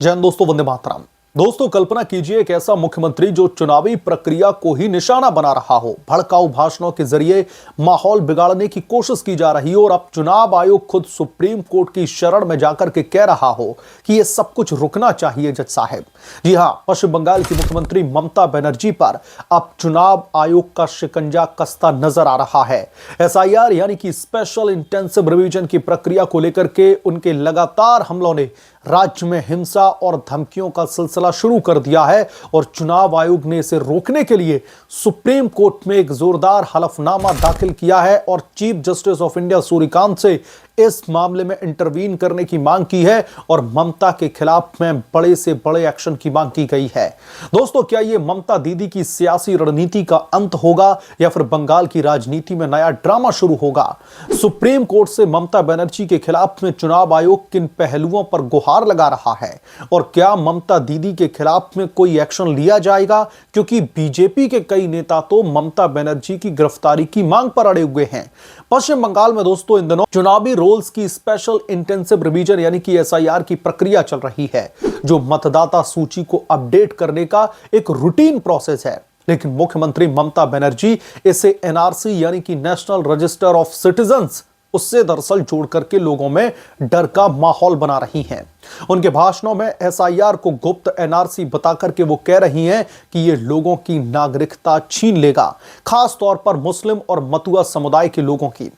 जय हिंद दोस्तों, वंदे मातरम। दोस्तों, कल्पना कीजिए एक ऐसा मुख्यमंत्री जो चुनावी प्रक्रिया को ही निशाना बना रहा हो। भड़काऊ भाषणों के जरिए माहौल बिगाड़ने की कोशिश की जा रही हो और अब चुनाव आयोग खुद सुप्रीम कोर्ट की शरण में जाकर के कह रहा हो कि यह सब कुछ रुकना चाहिए जज साहब। जी हां, पश्चिम बंगाल की मुख्यमंत्री ममता बनर्जी पर अब चुनाव आयोग का शिकंजा कसता नजर आ रहा है। एसआईआर यानी कि स्पेशल इंटेंसिव रिवीजन की प्रक्रिया को लेकर के उनके लगातार हमलों ने राज्य में हिंसा और धमकियों का सिलसिला शुरू कर दिया है और चुनाव आयोग ने इसे रोकने के लिए सुप्रीम कोर्ट में एक जोरदार हलफनामा दाखिल किया है और chief justice of India Suryakant से इस मामले में इंटरवीन करने की मांग की है और ममता के खिलाफ में बड़े से बड़े एक्शन की मांग की गई है। दोस्तों, क्या यह ममता दीदी की सियासी रणनीति का अंत होगा या फिर बंगाल की राजनीति में नया ड्रामा शुरू होगा? सुप्रीम कोर्ट से ममता बनर्जी के खिलाफ में चुनाव आयोग किन पहलुओं पर गुहार लगा रहा है और क्या ममता दीदी के खिलाफ में कोई एक्शन लिया जाएगा? क्योंकि बीजेपी के कई नेता तो ममता बनर्जी की गिरफ्तारी की मांग पर अड़े हुए हैं। पश्चिम बंगाल में दोस्तों इन दिनों चुनावी रोल्स की स्पेशल इंटेंसिव रिवीजन यानी कि एसआईआर की प्रक्रिया चल रही है, जो मतदाता सूची को अपडेट करने का एक रूटीन प्रोसेस है। लेकिन मुख्यमंत्री ममता बनर्जी इसे एनआरसी यानी कि नेशनल रजिस्टर ऑफ सिटीजंस उससे दरअसल जोड़ करके लोगों में डर का माहौल बना रही हैं। उनके भाषणों में एसआईआर को गुप्त एनआरसी बताकर के वो कह रही हैं कि ये लोगों की नागरिकता छीन लेगा, खास तौर पर मुस्लिम और मतुआ समुदाय के लोगों की।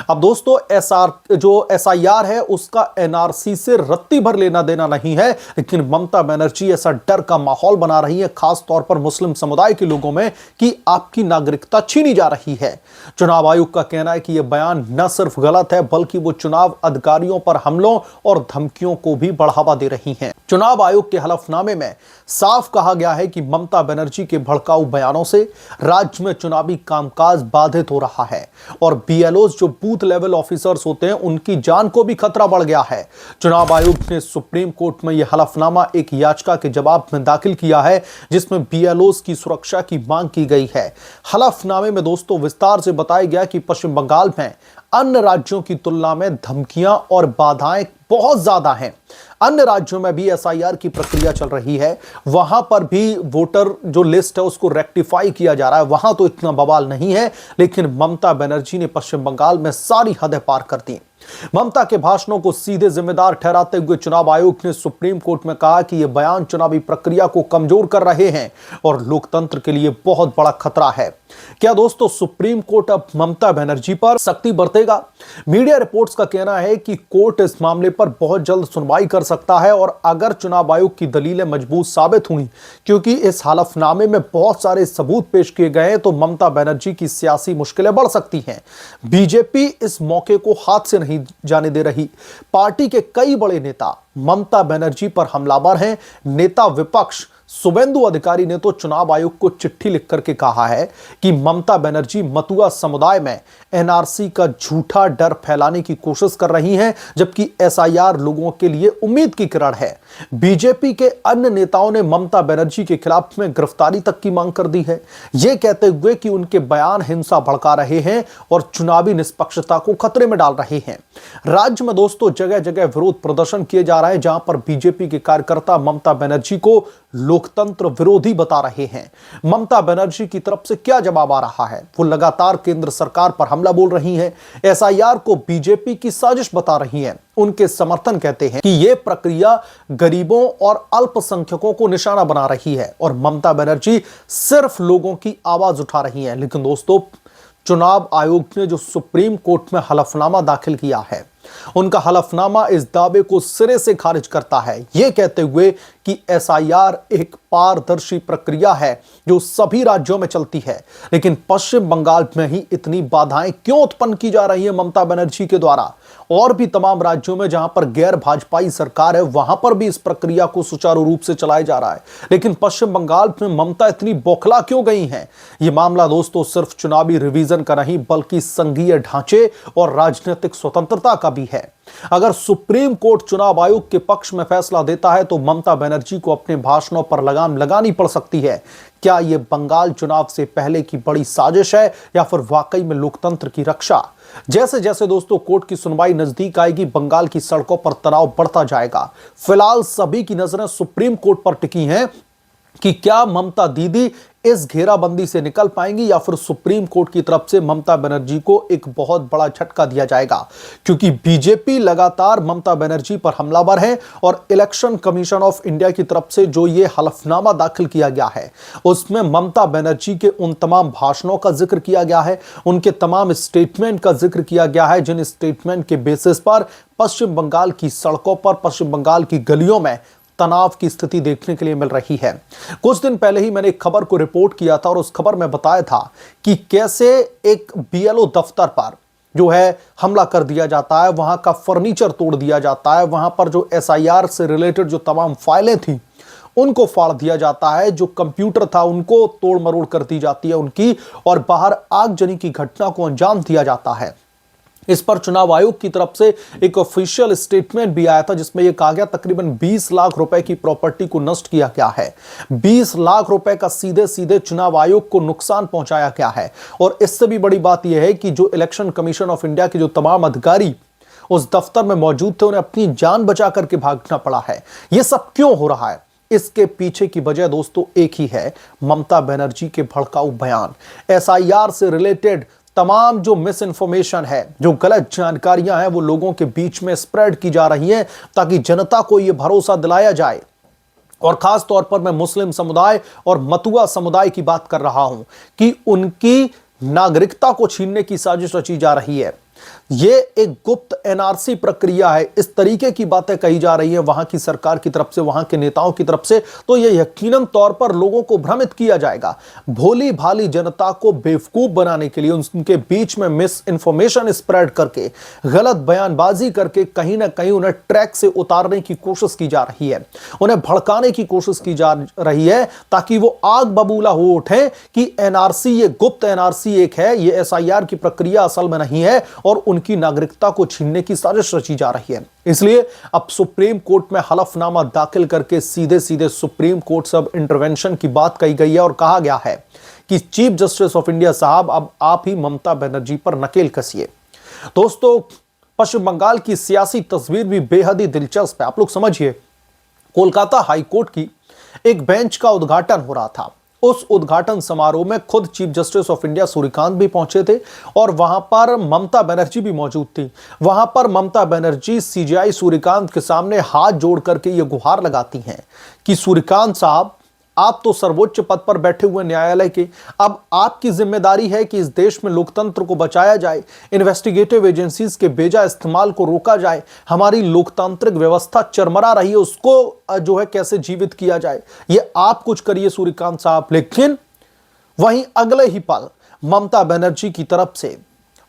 अब दोस्तों, जो एसआईआर है उसका एनआरसी से रत्ती भर लेना देना नहीं है, लेकिन ममता बनर्जी ऐसा डर का माहौल बना रही है खास तौर पर मुस्लिम समुदाय के लोगों में कि आपकी नागरिकता छीनी जा रही है। चुनाव आयोग का कहना है कि यह बयान न सिर्फ गलत है बल्कि वो चुनाव अधिकारियों पर हमलों और धमकियों को भी बढ़ावा दे रही हैं। चुनाव आयोग के हलफनामे में साफ कहा गया है कि ममता बनर्जी के भड़काऊ बयानों से राज्य में चुनावी कामकाज बाधित हो रहा है और बीएलओज जो बूथ लेवल ऑफिसर्स होते हैं उनकी जान को भी खतरा बढ़ गया है। चुनाव आयोग ने सुप्रीम कोर्ट में यह हलफनामा एक याचिका के जवाब में दाखिल किया है जिसमें बीएलओज की सुरक्षा की मांग की गई है। हलफनामे में दोस्तों विस्तार से बताया गया कि पश्चिम बंगाल में अन्य राज्यों की तुलना में धमकियां और बाधाएं बहुत ज्यादा हैं। अन्य राज्यों में भी एसआईआर की प्रक्रिया चल रही है, वहां पर भी वोटर जो लिस्ट है उसको रेक्टिफाई किया जा रहा है, वहां तो इतना बवाल नहीं है। लेकिन ममता बनर्जी ने पश्चिम बंगाल में सारी हदें पार कर दी। ममता के भाषणों को सीधे जिम्मेदार ठहराते हुए चुनाव आयोग ने सुप्रीम कोर्ट में कहा कि यह बयान चुनावी प्रक्रिया को कमजोर कर रहे हैं और लोकतंत्र के लिए बहुत बड़ा खतरा है। क्या दोस्तों सुप्रीम कोर्ट अब ममता बनर्जी पर सख्ती बरतेगा? मीडिया रिपोर्ट्स का कहना है कि कोर्ट इस मामले पर बहुत जल्द सुनवाई कर सकता है और अगर चुनाव आयोग की दलीलें मजबूत साबित हुई, क्योंकि इस हलफनामे में बहुत सारे सबूत पेश किए गए हैं, तो ममता बनर्जी की सियासी मुश्किलें बढ़ सकती हैं। बीजेपी इस मौके को हाथ से नहीं जाने दे रही। पार्टी के कई बड़े नेता ममता बनर्जी पर हमलावर हैं। नेता विपक्ष शुभेंदु अधिकारी ने तो चुनाव आयोग को चिट्ठी लिख करके कहा है कि ममता बनर्जी मतुआ समुदाय में एनआरसी का झूठा डर फैलाने की कोशिश कर रही हैं, जबकि एसआईआर लोगों के लिए उम्मीद की किरण है। बीजेपी के अन्य नेताओं ने ममता बनर्जी के खिलाफ में गिरफ्तारी तक की मांग कर दी है, यह कहते हुए कि उनके बयान हिंसा भड़का रहे हैं और चुनावी निष्पक्षता को खतरे में डाल रहे हैं। राज्य में दोस्तों जगह जगह विरोध प्रदर्शन किए जा रहे हैं, जहां पर बीजेपी के कार्यकर्ता ममता बनर्जी को लोकतंत्र विरोधी बता रहे हैं। ममता बनर्जी की तरफ से क्या जवाब आ रहा है? वो लगातार केंद्र सरकार पर हमला बोल रही हैं, एसआईआर को बीजेपी की साजिश बता रही हैं। उनके समर्थन कहते हैं कि यह प्रक्रिया गरीबों और अल्पसंख्यकों को निशाना बना रही है और ममता बनर्जी सिर्फ लोगों की आवाज उठा रही है। लेकिन दोस्तों, चुनाव आयोग ने जो सुप्रीम कोर्ट में हलफनामा दाखिल किया है, उनका हलफनामा इस दावे को सिरे से खारिज करता है, यह कहते हुए कि एसआईआर एक पारदर्शी प्रक्रिया है जो सभी राज्यों में चलती है। लेकिन पश्चिम बंगाल में ही इतनी बाधाएं क्यों उत्पन्न की जा रही है ममता बनर्जी के द्वारा? और भी तमाम राज्यों में जहां पर गैर भाजपाई सरकार है, वहां पर भी इस प्रक्रिया को सुचारू रूप से चलाया जा रहा है। लेकिन पश्चिम बंगाल में ममता इतनी बौखला क्यों गई हैं? यह मामला दोस्तों सिर्फ चुनावी रिवीजन का नहीं बल्कि संघीय ढांचे और राजनीतिक स्वतंत्रता का भी है। अगर सुप्रीम कोर्ट चुनाव आयोग के पक्ष में फैसला देता है तो ममता बनर्जी को अपने भाषणों पर लगाम लगानी पड़ सकती है। क्या यह बंगाल चुनाव से पहले की बड़ी साजिश है या फिर वाकई में लोकतंत्र की रक्षा? जैसे जैसे दोस्तों कोर्ट की सुनवाई नजदीक आएगी, बंगाल की सड़कों पर तनाव बढ़ता जाएगा। फिलहाल सभी की नजरें सुप्रीम कोर्ट पर टिकी हैं कि क्या ममता दीदी इस घेराबंदी से निकल पाएंगी या फिर सुप्रीम कोर्ट की तरफ से ममता बनर्जी को एक बहुत बड़ा झटका दिया जाएगा, क्योंकि बीजेपी लगातार ममता बनर्जी पर हमलावर है और इलेक्शन कमीशन ऑफ इंडिया की तरफ से जो ये हलफनामा दाखिल किया गया है उसमें ममता बनर्जी के उन तमाम भाषणों का जिक्र किया गया है, उनके तमाम स्टेटमेंट का जिक्र किया गया है, जिन स्टेटमेंट के बेसिस पर पश्चिम बंगाल की सड़कों पर, पश्चिम बंगाल की गलियों में तनाव की स्थिति देखने के लिए मिल रही है। कुछ दिन पहले ही मैंने एक खबर को रिपोर्ट किया था और उस खबर में बताया था कि कैसे एक बीएलओ दफ्तर पर जो है हमला कर दिया जाता है, वहां का फर्नीचर तोड़ दिया जाता है, वहां पर जो एसआईआर से रिलेटेड जो तमाम फाइलें थी उनको फाड़ दिया जाता है, जो कंप्यूटर था उनको तोड़ मरोड़ कर दी जाती है उनकी, और बाहर आगजनी की घटना को अंजाम दिया जाता है। इस पर चुनाव आयोग की तरफ से एक ऑफिशियल स्टेटमेंट भी आया था जिसमें यह कहा गया तकरीबन 20 लाख रुपए की प्रॉपर्टी को नष्ट किया गया है। 20 लाख रुपए का सीधे सीधे चुनाव आयोग को नुकसान पहुंचाया गया है। और इससे भी बड़ी बात यह है कि जो इलेक्शन कमीशन ऑफ इंडिया के जो तमाम अधिकारी उस दफ्तर में मौजूद थे उन्हें अपनी जान बचा करके भागना पड़ा है। यह सब क्यों हो रहा है? इसके पीछे की वजह दोस्तों एक ही है, ममता बनर्जी के भड़काऊ बयान। एसआईआर से रिलेटेड तमाम जो मिस इंफॉर्मेशन है, जो गलत जानकारियां हैं, वो लोगों के बीच में स्प्रेड की जा रही हैं ताकि जनता को यह भरोसा दिलाया जाए। और खास तौर पर मैं मुस्लिम समुदाय और मतुआ समुदाय की बात कर रहा हूं कि उनकी नागरिकता को छीनने की साजिश रची जा रही है। यह एक गुप्त एनआरसी प्रक्रिया है, इस तरीके की बातें कही जा रही है वहां की सरकार की तरफ से, वहां के नेताओं की तरफ से, तो यह यकीनन तौर पर लोगों को भ्रमित किया जाएगा। भोली भाली जनता को बेवकूफ बनाने के लिए उनके बीच में मिस इंफॉर्मेशन स्प्रेड करके, गलत बयानबाजी करके कहीं ना कहीं उन्हें ट्रैक से उतारने की कोशिश की जा रही है, उन्हें भड़काने की कोशिश की जा रही है ताकि वो आग बबूला हो उठे कि एनआरसी ये गुप्त एनआरसी एक है, ये एसआईआर की प्रक्रिया असल में नहीं है और उनकी नागरिकता को छीनने की साजिश रची जा रही है। इसलिए अब सुप्रीम कोर्ट में हलफनामा दाखिल करके सीधे सीधे सुप्रीम कोर्ट से अब इंटरवेंशन की बात कही गई है और कहा गया है कि चीफ जस्टिस ऑफ इंडिया साहब अब आप ही ममता बनर्जी पर नकेल कसिए। दोस्तों पश्चिम बंगाल की सियासी तस्वीर भी बेहद ही दिलचस्प है। आप लोग समझिए, कोलकाता हाई कोर्ट की एक बेंच का उद्घाटन हो रहा था। उस उद्घाटन समारोह में खुद chief justice of India Suryakant भी पहुंचे थे और वहां पर ममता बनर्जी भी मौजूद थी। वहां पर ममता बनर्जी सीजेआई सूर्यकांत के सामने हाथ जोड़ करके ये गुहार लगाती हैं कि सूर्यकांत साहब, आप तो सर्वोच्च पद पर बैठे हुए न्यायालय के, अब आपकी जिम्मेदारी है कि इस देश में लोकतंत्र को बचाया जाए, इन्वेस्टिगेटिव एजेंसीज के बेजा इस्तेमाल को रोका जाए, हमारी लोकतांत्रिक व्यवस्था चरमरा रही है उसको जो है कैसे जीवित किया जाए, ये आप कुछ करिए सूर्यकांत साहब। लेकिन वहीं अगले ही पल ममता बनर्जी की तरफ से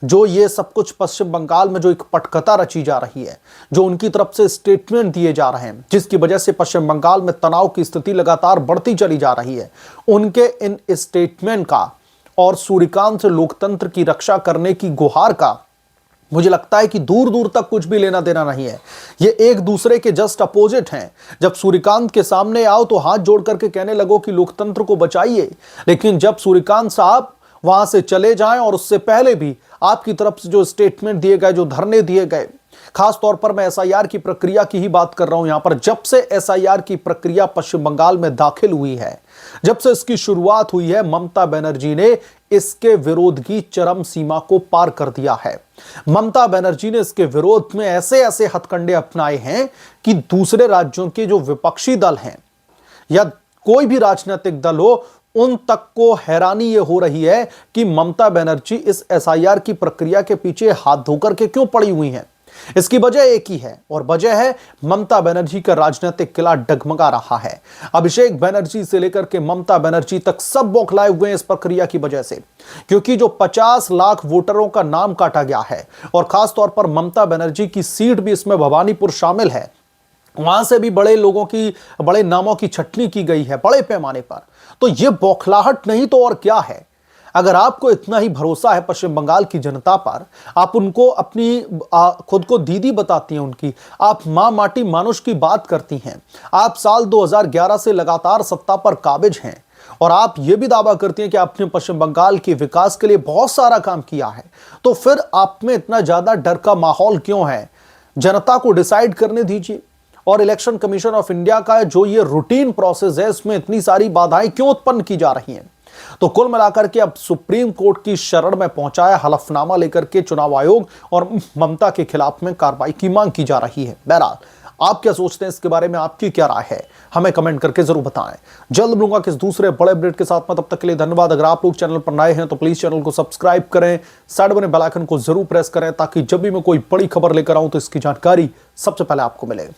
जो ये सब कुछ पश्चिम बंगाल में जो एक पटकथा रची जा रही है, जो उनकी तरफ से स्टेटमेंट दिए जा रहे हैं जिसकी वजह से पश्चिम बंगाल में तनाव की स्थिति लगातार बढ़ती चली जा रही है, उनके इन स्टेटमेंट का और सूर्यकांत से लोकतंत्र की रक्षा करने की गुहार का मुझे लगता है कि दूर दूर तक कुछ भी लेना देना नहीं है। ये एक दूसरे के जस्ट अपोजिट हैं। जब सूर्यकांत के सामने आओ तो हाथ जोड़ करके कहने लगो कि लोकतंत्र को बचाइए, लेकिन जब सूर्यकांत साहब वहां से चले जाएं और उससे पहले भी आपकी तरफ से जो स्टेटमेंट दिए गए, जो धरने दिए गए, खास तौर पर मैं एसआईआर की प्रक्रिया की ही बात कर रहा हूं यहां पर, जब से एसआईआर की प्रक्रिया पश्चिम बंगाल में दाखिल हुई है, जब से इसकी शुरुआत हुई है, ममता बनर्जी ने इसके विरोध की चरम सीमा को पार कर दिया है। ममता बनर्जी ने इसके विरोध में ऐसे ऐसे हथकंडे अपनाए हैं कि दूसरे राज्यों के जो विपक्षी दल हैं या कोई भी राजनीतिक दल हो, उन तक को हैरानी यह हो रही है कि ममता बनर्जी इस एसआईआर की प्रक्रिया के पीछे हाथ धोकर के क्यों पड़ी हुई हैं। इसकी वजह एक ही है और वजह है ममता बनर्जी का राजनीतिक किला डगमगा रहा है। अभिषेक बनर्जी से लेकर के ममता बनर्जी तक सब बौखलाए हुए हैं इस प्रक्रिया की वजह से, क्योंकि जो 50 लाख वोटरों का नाम काटा गया है और खास तौर पर ममता बनर्जी की सीट भी इसमें भवानीपुर शामिल है, वहां से भी बड़े लोगों की, बड़े नामों की छटनी की गई है बड़े पैमाने पर। तो यह बौखलाहट नहीं तो और क्या है। अगर आपको इतना ही भरोसा है पश्चिम बंगाल की जनता पर, आप उनको अपनी खुद को दीदी बताती हैं उनकी, आप मां माटी मानुष की बात करती हैं, आप साल 2011 से लगातार सत्ता पर काबिज हैं और आप यह भी दावा करती हैं कि आपने पश्चिम बंगाल के विकास के लिए बहुत सारा काम किया है, तो फिर आप में इतना ज्यादा डर का माहौल क्यों है? जनता को डिसाइड करने दीजिए। और इलेक्शन कमीशन ऑफ इंडिया का जो ये रूटीन प्रोसेस है, इसमें इतनी सारी बाधाएं क्यों उत्पन्न की जा रही हैं? तो कुल मिलाकर के अब सुप्रीम कोर्ट की शरण में पहुंचा है हलफनामा लेकर के चुनाव आयोग और ममता के खिलाफ में कार्रवाई की मांग की जा रही है। बहरहाल आप क्या सोचते हैं इसके बारे में, आपकी क्या राय है, हमें कमेंट करके जरूर बताएं। जल्द मिलूंगा किस दूसरे बड़े अपडेट के साथ में, तब तक के लिए धन्यवाद। अगर आप लोग चैनल पर नए हैं तो प्लीज चैनल को सब्सक्राइब करें, साइड बने बेल आइकन को जरूर प्रेस करें ताकि जब भी मैं कोई बड़ी खबर लेकर आऊं तो इसकी जानकारी सबसे पहले आपको मिले।